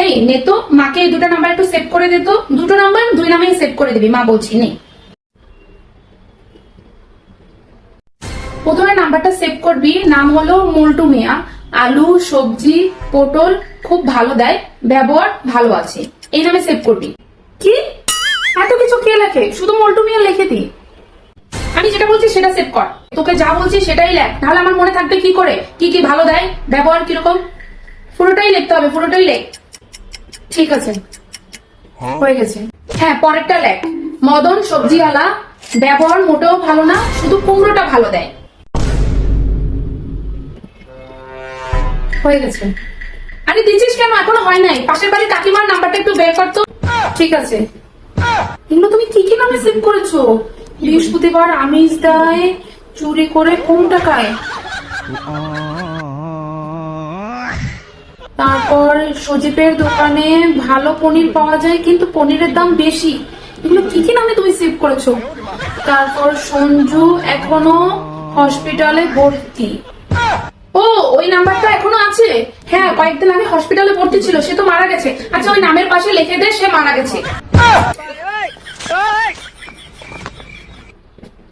এই নে তো, মাকে এই দুটো নাম্বার একটু সেভ করে দে তো। দুটো নাম্বার দুই নামেই সেভ করে দিবি, মা বলছি নে। প্রথমে নাম্বারটা সেভ করবি, নাম হলো মল্টু মিয়া। আলু, সবজি, পটল খুব ভালো দেয়, ব্যবহার ভালো আছে, এই নামে সেভ করবি। কি এত কিছু কে লেখে? শুধু মল্টু মিয়া লিখে দি। আমি যেটা বলছি সেটা সেভ কর, তোকে যা বলছি সেটাই লেখ, তাহলে আমার মনে থাকবে কি করে কি কি ভালো দেয়, ব্যবহার কিরকম, পুরোটাই লিখতে হবে, পুরোটাই লেখ। ঠিক আছে, হয়ে গেছে। হ্যাঁ, পরেরটা লেখ। মদন সবজিওয়ালা, ব্যবহার মোটেও ভালো না, শুধু কুমড়োটা ভালো দেয়। হয়ে গেছে। আরে দিচ্ছিস কেন? এখনো হয় নাই। পাশের বাড়ি কাকিমার নাম্বারটা একটু বের করতো। ঠিক আছে। এগুলো তুমি কি কি নামে সেভ করেছো? বৃহস্পতিবার আমিষ দেয়, চুরি করে কোন টাকায়, তারপর সজীবের দোকানে ভালো পনির পাওয়া যায় কিন্তু পনিরের দাম বেশি। এগুলো কি কি নামে তুমি সেভ করেছো? তারপর সঞ্জু এখনো হসপিটালে ভর্তি। ও, ওই নাম্বারটা এখনো আছে? হ্যাঁ, কয়েকদিন আগে হসপিটালে ভর্তি ছিল, সে তো মারা গেছে। আচ্ছা, ওই নামের পাশে লিখে দে সে মারা গেছে।